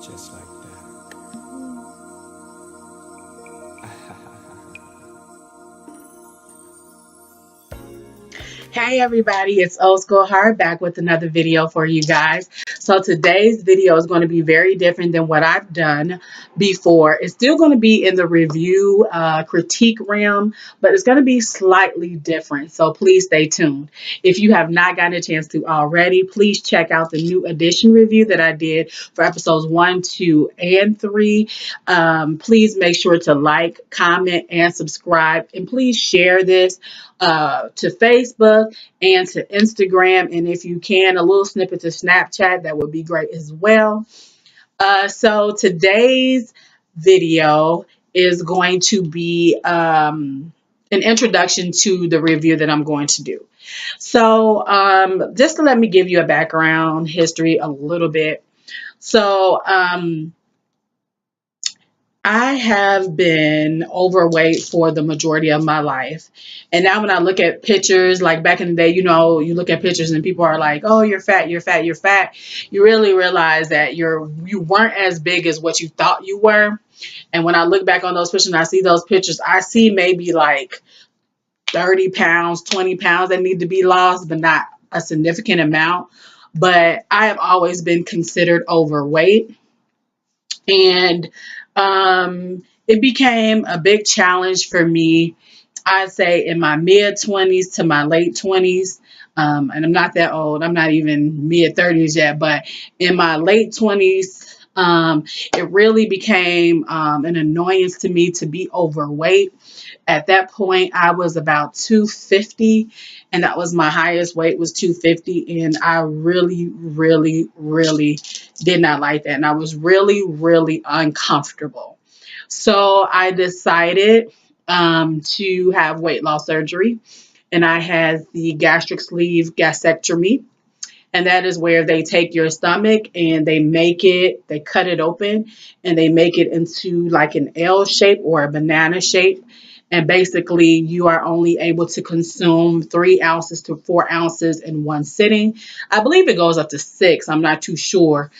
Just like that. Hey everybody, it's Old School Heart back with another video for you guys. So today's video is going to be very different than what I've done before. It's still going to be in the review critique realm, but it's going to be slightly different. So please stay tuned. If you have not gotten a chance to already, please check out the new edition review that I did for episodes 1, 2, and 3. Please make sure to like, comment, and subscribe, and please share this to Facebook and to Instagram, and if you can, a little snippet to Snapchat, that would be great as well. So today's video is going to be an introduction to the review that I'm going to do. So just to let me give you a background history a little bit. So I have been overweight for the majority of my life. And now when I look at pictures, like back in the day, you know, you look at pictures and people are like, oh, you're fat, you're fat, you're fat. You really realize that you weren't as big as what you thought you were. And when I look back on those pictures and I see those pictures, I see maybe like 30 pounds, 20 pounds that need to be lost, but not a significant amount. But I have always been considered overweight. And it became a big challenge for me, I'd say in my mid-20s to my late 20s. And I'm not that old. I'm not even mid-30s yet. But in my late 20s, it really became an annoyance to me to be overweight. At that point, I was about 250, and that was my highest weight was 250, and I really, really, really did not like that, and I was really, really uncomfortable. So I decided to have weight loss surgery, and I had the gastric sleeve gastrectomy, and that is where they take your stomach and they cut it open, and they make it into like an L shape or a banana shape. And basically, you are only able to consume 3 ounces to 4 ounces in one sitting. I believe it goes up to 6. I'm not too sure.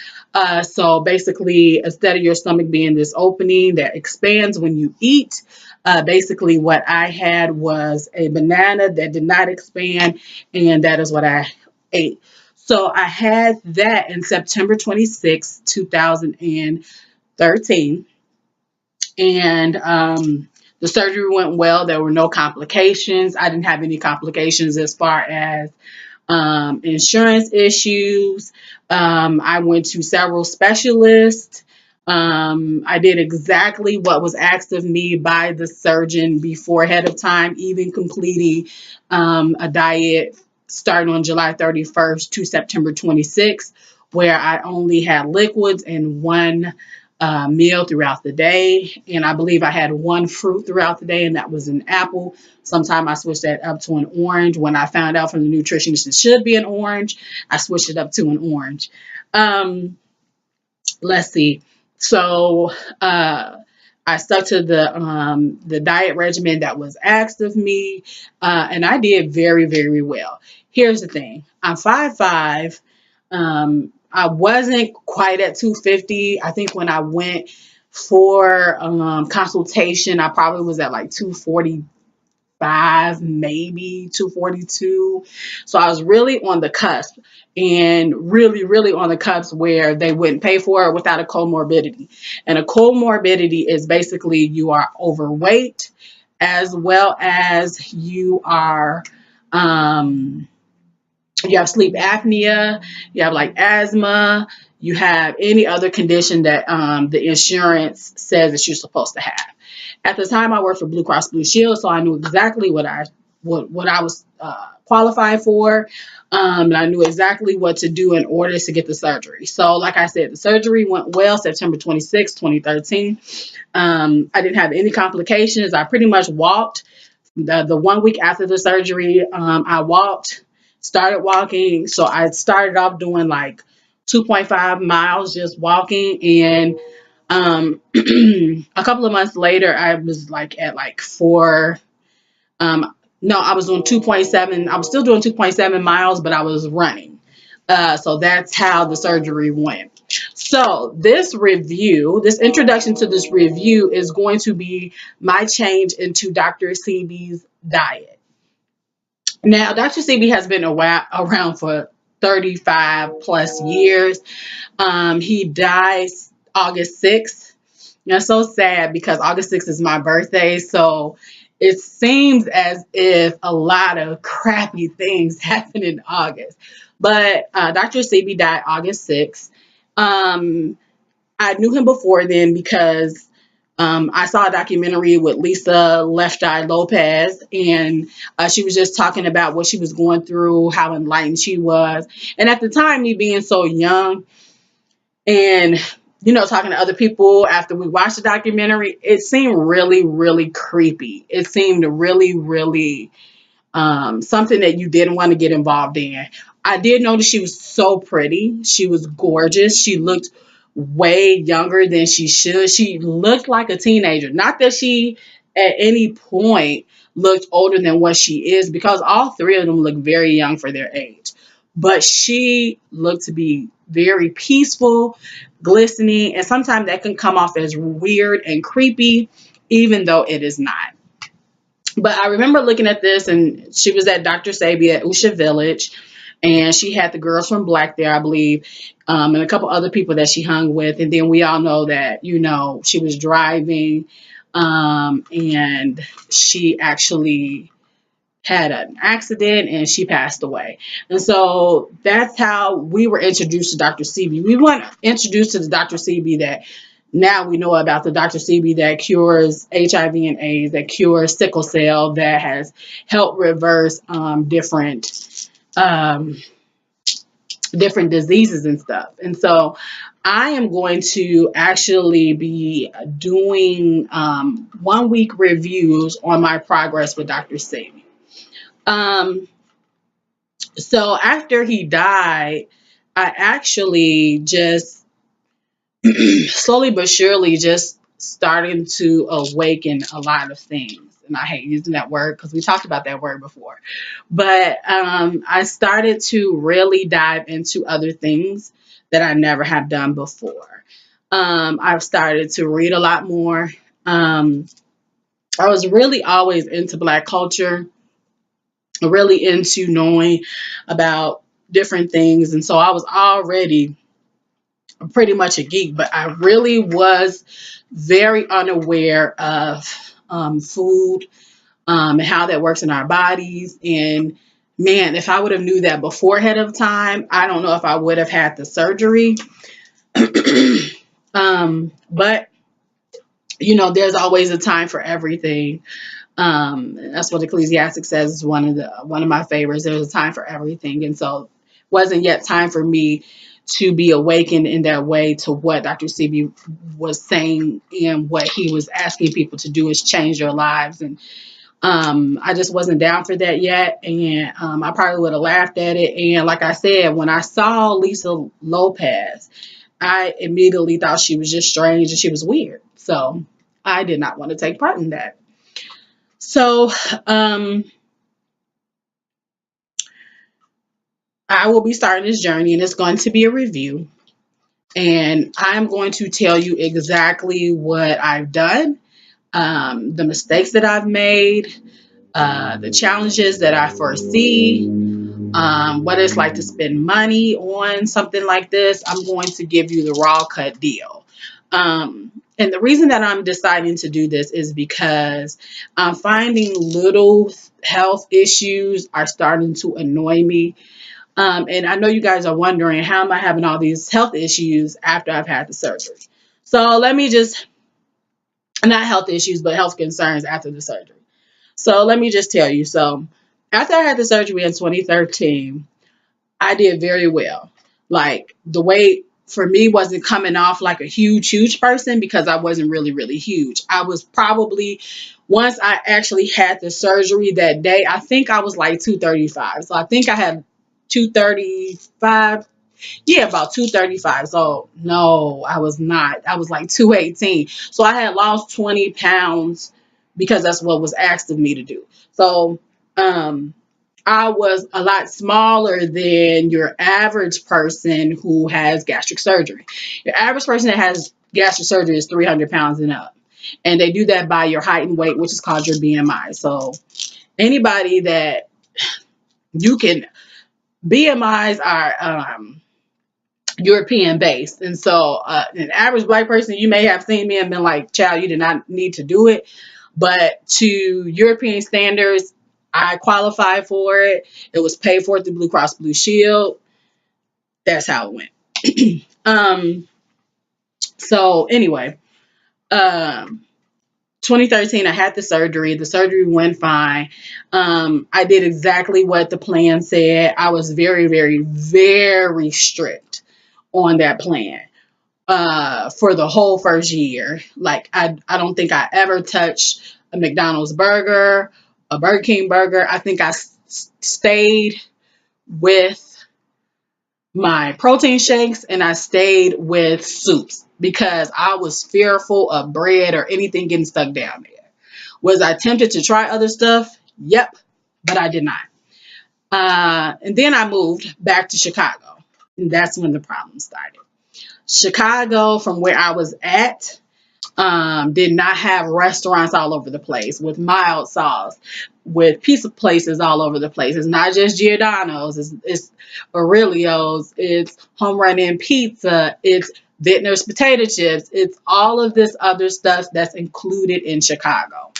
So basically, instead of your stomach being this opening that expands when you eat, basically what I had was a banana that did not expand, and that is what I ate. So I had that in September 26, 2013. And the surgery went well. There were no complications. I didn't have any complications as far as insurance issues. I went to several specialists. I did exactly what was asked of me by the surgeon before ahead of time, even completing a diet starting on July 31st to September 26th, where I only had liquids and one meal throughout the day. And I believe I had one fruit throughout the day, and that was an apple. Sometime I switched that up to an orange. When I found out from the nutritionist it should be an orange, I switched it up to an orange. Let's see. So I stuck to the diet regimen that was asked of me, and I did very, very well. Here's the thing. I'm 5'5". I wasn't quite at 250. I think when I went for consultation, I probably was at like 245, maybe 242. So I was really on the cusp, and really, really on the cusp where they wouldn't pay for it without a comorbidity. And a comorbidity is basically you are overweight as well as you are you have sleep apnea, you have like asthma, you have any other condition that the insurance says that you're supposed to have. At the time, I worked for Blue Cross Blue Shield, so I knew exactly what I was qualified for. And I knew exactly what to do in order to get the surgery. So, like I said, the surgery went well, September 26, 2013. I didn't have any complications. I pretty much walked. The 1 week after the surgery, I started walking. So I started off doing like 2.5 miles just walking, and a couple of months later I was like at like 4. No, I was doing 2.7. I was still doing 2.7 miles, but I was running. So that's how the surgery went. So this review, this introduction to this review is going to be my change into Dr. Sebi's diet. Now, Dr. Sebi has been around for 35 plus years. He died August 6th. That's so sad because August 6th is my birthday. So it seems as if a lot of crappy things happened in August. But Dr. Sebi died August 6th. I knew him before then because I saw a documentary with Lisa Left Eye Lopez, and she was just talking about what she was going through, how enlightened she was. And at the time, me being so young and, talking to other people after we watched the documentary, it seemed really, really creepy. It seemed really, really something that you didn't want to get involved in. I did notice she was so pretty. She was gorgeous. She looked way younger than she should. She looked like a teenager. Not that she at any point looked older than what she is, because all three of them look very young for their age. But she looked to be very peaceful, glistening, and sometimes that can come off as weird and creepy, even though it is not. But I remember looking at this, and she was at Dr. Sebi at Usha Village, and she had the girls from Black there, I believe, and a couple other people that she hung with. And then we all know that, she was driving, and she actually had an accident and she passed away. And so that's how we were introduced to Dr. Sebi. We weren't introduced to the Dr. Sebi that now we know about, the Dr. Sebi that cures HIV and AIDS, that cures sickle cell, that has helped reverse um, different diseases and stuff. And so I am going to actually be doing 1 week reviews on my progress with Dr. Sebi. So after he died, I actually just slowly but surely just starting to awaken a lot of things. And I hate using that word because we talked about that word before. But I started to really dive into other things that I never have done before. I've started to read a lot more. I was really always into Black culture, really into knowing about different things. And so I was already pretty much a geek, but I really was very unaware of food, and how that works in our bodies. And man, if I would have knew that before ahead of time, I don't know if I would have had the surgery. But there's always a time for everything. That's what Ecclesiastic says is one of my favorites. There's a time for everything. And so it wasn't yet time for me to be awakened in that way to what Dr. Sebi was saying, and what he was asking people to do is change their lives. And I just wasn't down for that yet. And I probably would have laughed at it. And like I said, when I saw Lisa Lopez, I immediately thought she was just strange and she was weird. So I did not want to take part in that. So I will be starting this journey, and it's going to be a review. And I'm going to tell you exactly what I've done, the mistakes that I've made, the challenges that I foresee, what it's like to spend money on something like this. I'm going to give you the raw cut deal. And the reason that I'm deciding to do this is because I'm finding little health issues are starting to annoy me. And I know you guys are wondering, how am I having all these health issues after I've had the surgery? So let me just, not health issues, but health concerns after the surgery. So let me just tell you. So after I had the surgery in 2013, I did very well. Like, the weight for me wasn't coming off like a huge person, because I wasn't really, really huge. I was probably, once I actually had the surgery that day, I think I was like 235. So I think I had 235. Yeah, about 235. So no, I was not. I was like 218. So I had lost 20 pounds because that's what was asked of me to do. So I was a lot smaller than your average person who has gastric surgery. Your average person that has gastric surgery is 300 pounds and up. And they do that by your height and weight, which is called your BMI. So anybody that you can, BMIs are European based. And so an average black person, you may have seen me and been like, child, you did not need to do it. But to European standards, I qualified for it. It was paid for through Blue Cross Blue Shield. That's how it went. So anyway, um, 2013, I had the surgery. The surgery went fine. I did exactly what the plan said. I was very, very, very strict on that plan for the whole first year. Like I don't think I ever touched a McDonald's burger, a Burger King burger. I think I stayed with my protein shakes and I stayed with soups because I was fearful of bread or anything getting stuck down there. Was I tempted to try other stuff? Yep, but I did not. And then I moved back to Chicago. And that's when the problem started. Chicago, from where I was at, did not have restaurants all over the place with mild sauce, with pizza places all over the place. It's not just Giordano's, it's Aurelio's, it's Home Run In Pizza, it's Vintner's Potato Chips, it's all of this other stuff that's included in Chicago.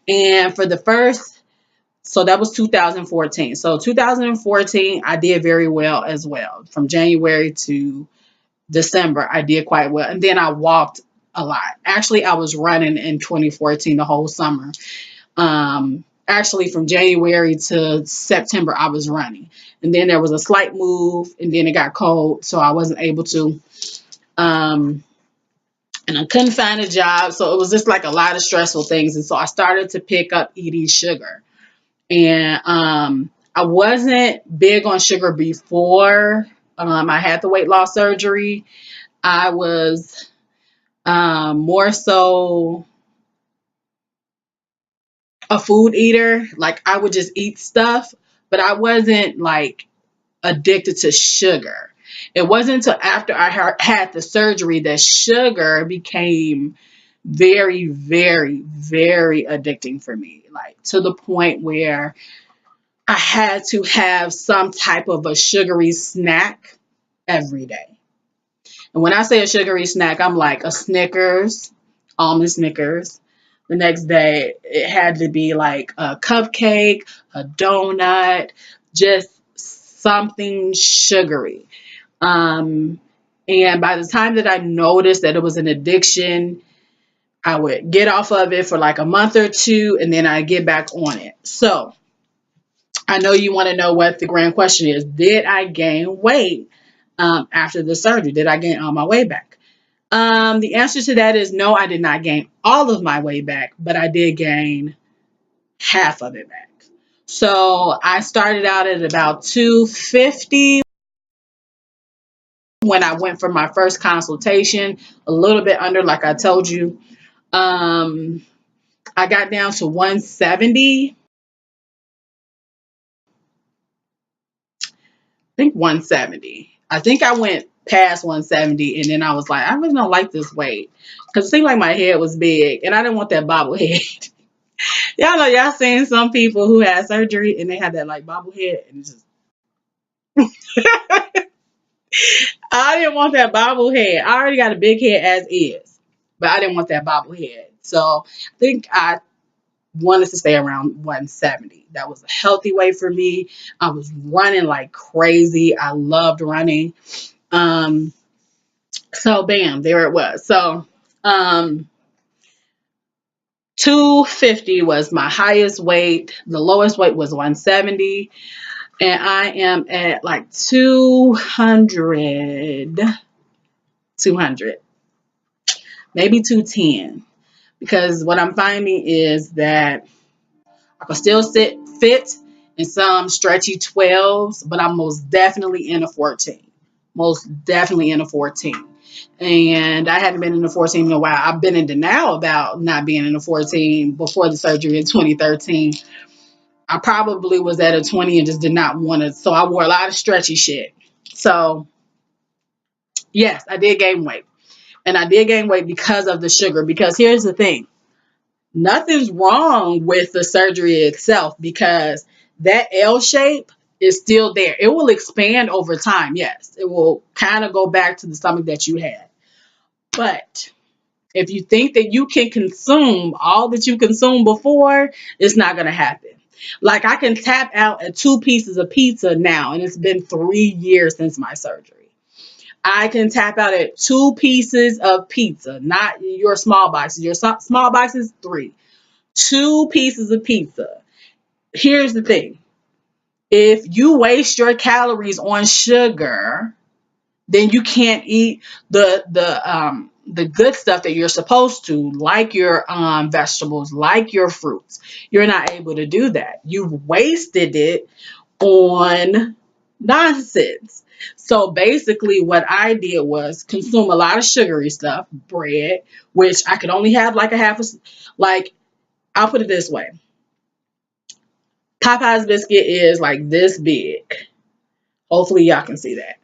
And for the first, so that was 2014. So 2014, I did very well as well. From January to December, I did quite well. And then I walked a lot. Actually, I was running in 2014 the whole summer. Actually, from January to September, I was running. And then there was a slight move, and then it got cold, so I wasn't able to. And I couldn't find a job, so it was just like a lot of stressful things. And so I started to pick up eating sugar. And I wasn't big on sugar before I had the weight loss surgery. I was more so a food eater. Like I would just eat stuff, but I wasn't like addicted to sugar. It wasn't until after I had the surgery that sugar became very, very, very addicting for me. Like to the point where I had to have some type of a sugary snack every day. And when I say a sugary snack, I'm like a Snickers, almond Snickers. The next day, it had to be like a cupcake, a donut, just something sugary. And by the time that I noticed that it was an addiction, I would get off of it for like a month or two, and then I get back on it. So I know you want to know what the grand question is. Did I gain weight after the surgery? Did I gain all my weight back? The answer to that is no, I did not gain all of my weight back, but I did gain half of it back. So I started out at about 250 when I went for my first consultation, a little bit under, like I told you. I got down to 170. I think 170. I think I went past 170 and then I was like, I really don't like this weight because it seemed like my head was big and I didn't want that bobblehead. Y'all know y'all seen some people who had surgery and they had that like bobblehead and just I didn't want that bobblehead. I already got a big head as is, but I didn't want that bobblehead. So I think I wanted to stay around 170. That was a healthy weight for me. I was running like crazy. I loved running. So bam, there it was. So 250 was my highest weight. The lowest weight was 170. And I am at like 200, maybe 210. Because what I'm finding is that I can still fit in some stretchy 12s, but I'm most definitely in a 14. Most definitely in a 14. And I hadn't been in a 14 in a while. I've been in denial about not being in a 14 before the surgery in 2013. I probably was at a 20 and just did not want to. So I wore a lot of stretchy shit. So yes, I did gain weight. And I did gain weight because of the sugar. Because here's the thing. Nothing's wrong with the surgery itself, because that L shape is still there. It will expand over time. Yes, it will kind of go back to the stomach that you had. But if you think that you can consume all that you consumed before, it's not going to happen. Like, I can tap out at 2 pieces of pizza now, and it's been 3 years since my surgery. I can tap out at 2 pieces of pizza, not your small boxes. Your small boxes, 3. 2 pieces of pizza. Here's the thing. If you waste your calories on sugar, then you can't eat the good stuff that you're supposed to, like your vegetables, like your fruits. You're not able to do that. You've wasted it on nonsense. So basically what I did was consume a lot of sugary stuff, bread, which I could only have like a half, like, I'll put it this way. Popeye's biscuit is like this big. Hopefully y'all can see that.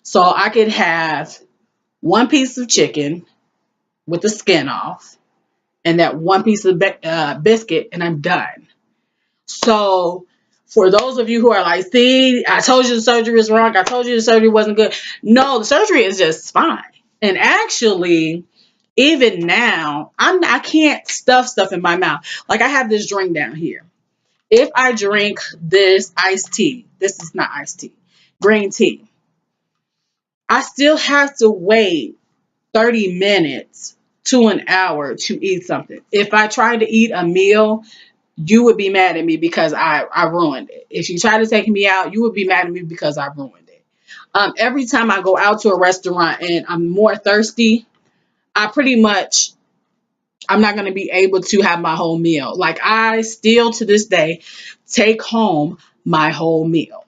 So I could have 1 piece of chicken with the skin off and that 1 piece of biscuit, and I'm done. So for those of you who are like, see, I told you the surgery was wrong. I told you the surgery wasn't good. No, the surgery is just fine. And actually, even now, I can't stuff in my mouth. Like, I have this drink down here. If I drink this iced tea, this is not iced tea, green tea, I still have to wait 30 minutes to an hour to eat something. If I try to eat a meal, you would be mad at me because I ruined it. If you try to take me out, you would be mad at me because I ruined it. Every time I go out to a restaurant and I'm more thirsty, I'm not going to be able to have my whole meal. Like, I still to this day take home my whole meal.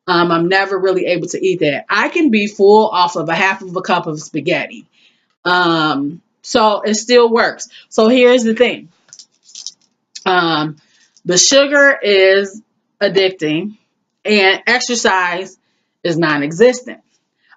I'm never really able to eat that. I can be full off of a half of a cup of spaghetti. So it still works. So here's the thing. The sugar is addicting and exercise is non-existent.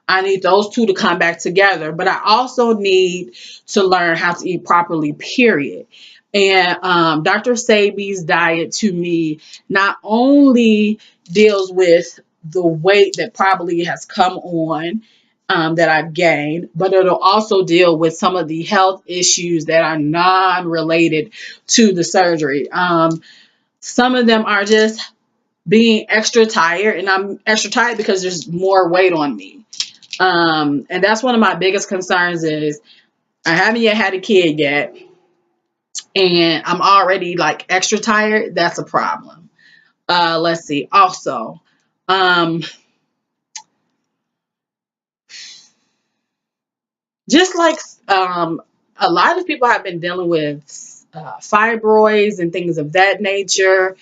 I need those two to come back together, but I also need to learn how to eat properly, period. And Dr. Sebi's diet, to me, not only deals with the weight that probably has come on, that I've gained, but it'll also deal with some of the health issues that are non-related to the surgery. Some of them are just being extra tired, and I'm extra tired because there's more weight on me. And that's one of my biggest concerns is I haven't yet had a kid yet, and I'm already like extra tired. That's a problem. Let's see. Also, just like a lot of people have been dealing with fibroids and things of that nature,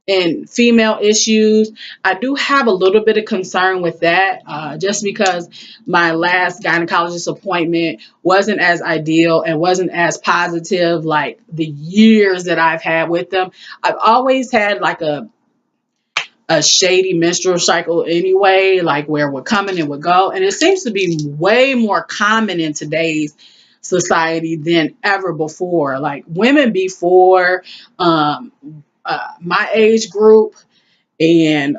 and female issues. I do have a little bit of concern with that, just because my last gynecologist appointment wasn't as ideal and wasn't as positive like the years that I've had with them. I've always had like a shady menstrual cycle anyway, like where it would come and it would go. And it seems to be way more common in today's society than ever before. Like, women before my age group and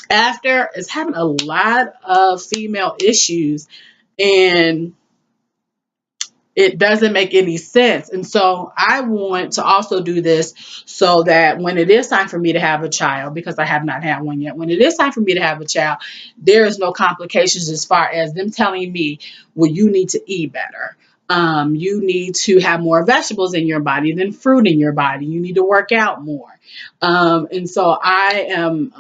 after is having a lot of female issues, and it doesn't make any sense. And so I want to also do this so that when it is time for me to have a child, because I have not had one yet, when it is time for me to have a child, there is no complications as far as them telling me, well, you need to eat better. You need to have more vegetables in your body than fruit in your body. You need to work out more. And so I am,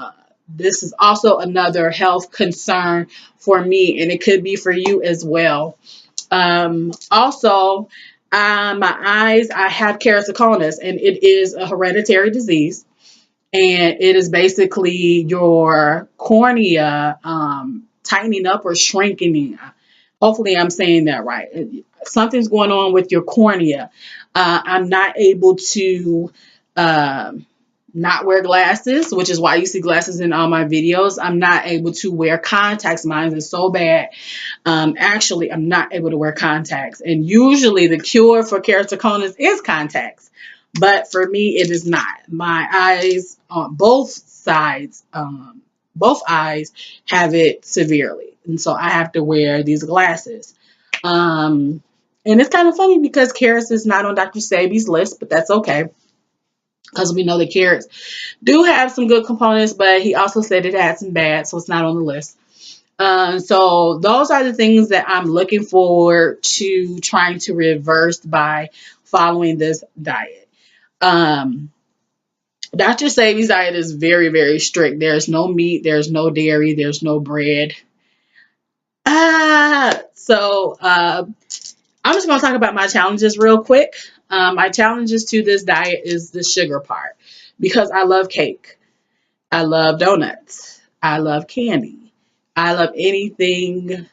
this is also another health concern for me, and it could be for you as well. Also, my eyes, I have keratoconus, and it is a hereditary disease, and it is basically your cornea tightening up or shrinking. Hopefully I'm saying that right. something's going on with your cornea. I'm not able to not wear glasses, which is why you see glasses in all my videos. I'm not able to wear contacts. Mine is so bad. Actually, I'm not able to wear contacts. And usually the cure for keratoconus is contacts. But for me, it is not. My eyes on both sides, both eyes have it severely. And so I have to wear these glasses. And it's kind of funny because carrots is not on Dr. Sebi's list, but that's okay because we know the carrots do have some good components, but he also said it had some bad, so it's not on the list. So those are the things that I'm looking forward to trying to reverse by following this diet. Dr. Sebi's diet is very, very strict. There's no meat, there's no dairy, there's no bread. I'm just going to talk about my challenges real quick. My challenges to this diet is the sugar part because I love cake. I love donuts. I love candy. I love anything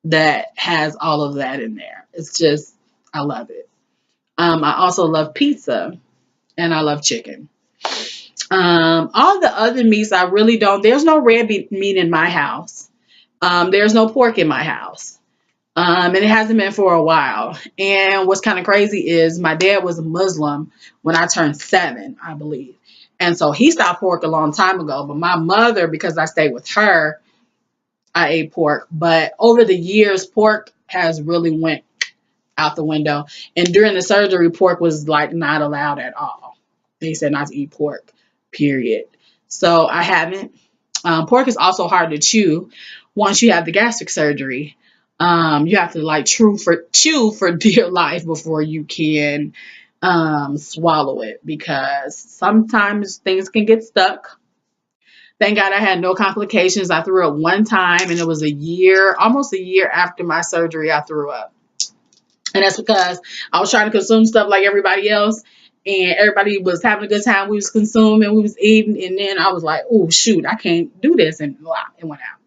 that has all of that in there. It's just, I love it. I also love pizza and I love chicken. All the other meats I really don't. There's no red meat in my house. There's no pork in my house. And it hasn't been for a while. And what's kind of crazy is my dad was a Muslim when I turned 7, I believe. And so he stopped pork a long time ago. But my mother, because I stayed with her, I ate pork. But over the years, pork has really went out the window. And during the surgery, pork was like not allowed at all. They said not to eat pork, period. So I haven't. Pork is also hard to chew once you have the gastric surgery. You have to like chew for dear life before you can swallow it because sometimes things can get stuck. Thank God I had no complications. I threw up one time and it was almost a year after my surgery, I threw up. And that's because I was trying to consume stuff like everybody else. And everybody was having a good time. We was consuming, we was eating. And then I was like, oh, shoot, I can't do this. And blah, it went out.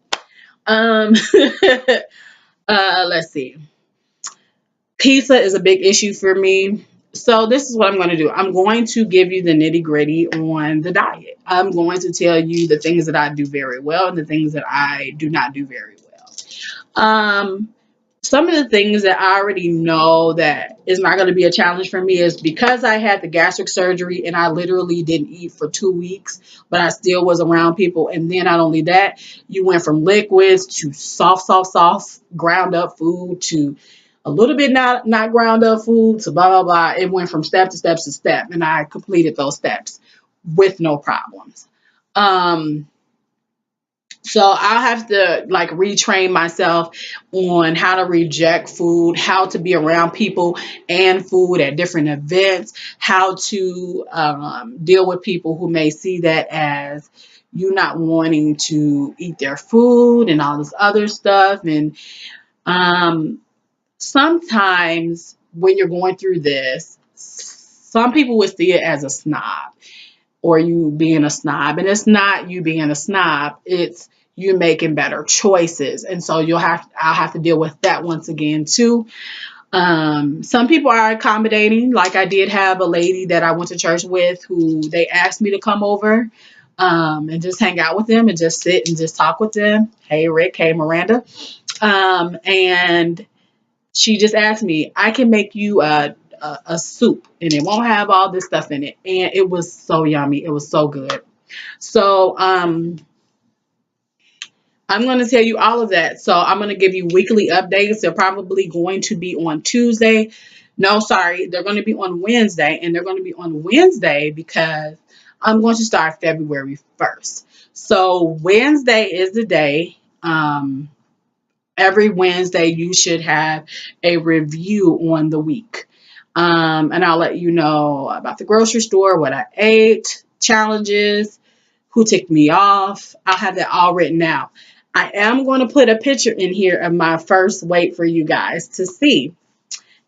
Let's see. Pizza is a big issue for me. So this is what I'm going to do. I'm going to give you the nitty gritty on the diet. I'm going to tell you the things that I do very well and the things that I do not do very well. Some of the things that I already know that is not going to be a challenge for me is because I had the gastric surgery and I literally didn't eat for 2 weeks, but I still was around people. And then not only that, you went from liquids to soft ground up food to a little bit not ground up food to blah, blah, blah. It went from step to step to step. And I completed those steps with no problems. So I'll have to like retrain myself on how to reject food, how to be around people and food at different events, how to deal with people who may see that as you not wanting to eat their food and all this other stuff. And sometimes when you're going through this, some people would see it as a snob or you being a snob. And it's not you being a snob. It's you making better choices. And so I'll have to deal with that once again too. Some people are accommodating. Like I did have a lady that I went to church with who they asked me to come over and just hang out with them and just sit and just talk with them. Hey, Rick. Hey, Miranda. And she just asked me, I can make you a soup and it won't have all this stuff in it. And it was so yummy. It was so good. So, I'm going to tell you all of that. So I'm going to give you weekly updates. They're probably going to be on Tuesday. No, sorry. They're going to be on Wednesday. And they're going to be on Wednesday because I'm going to start February 1st. So Wednesday is the day. Every Wednesday you should have a review on the week. And I'll let you know about the grocery store, what I ate, challenges, who ticked me off. I'll have that all written out. I am going to put a picture in here of my first weight for you guys to see.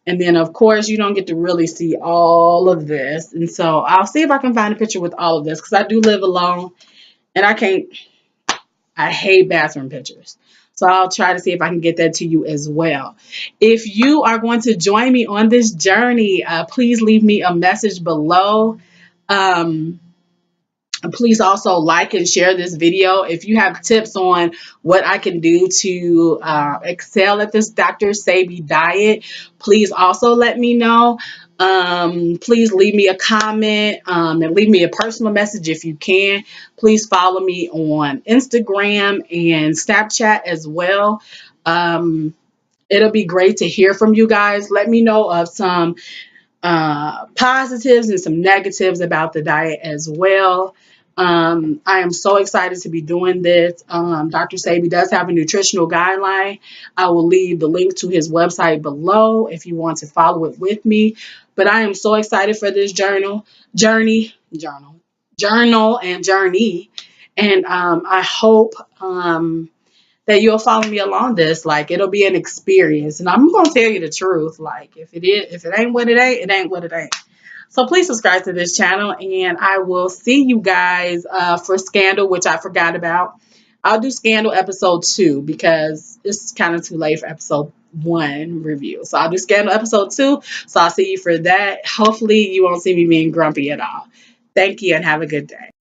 And then, of course, you don't get to really see all of this. And so I'll see if I can find a picture with all of this because I do live alone and I hate bathroom pictures. So I'll try to see if I can get that to you as well. If you are going to join me on this journey, please leave me a message below. Um, Please also like and share this video. If you have tips on what I can do to excel at this Dr. Sebi diet, please also let me know. Please leave me a comment and leave me a personal message if you can. Please follow me on Instagram and Snapchat as well. It'll be great to hear from you guys. Let me know of some positives and some negatives about the diet as well. I am so excited to be doing this. Dr. Sebi does have a nutritional guideline. I will leave the link to his website below if you want to follow it with me. But I am so excited for this journey, and journey. And I hope that you'll follow me along this. Like, it'll be an experience. And I'm gonna tell you the truth. Like, if it ain't what it ain't, it ain't what it ain't. So please subscribe to this channel, and I will see you guys for Scandal, which I forgot about. I'll do Scandal episode 2 because it's kind of too late for episode 1 review. So I'll do Scandal episode 2. So I'll see you for that. Hopefully you won't see me being grumpy at all. Thank you and have a good day.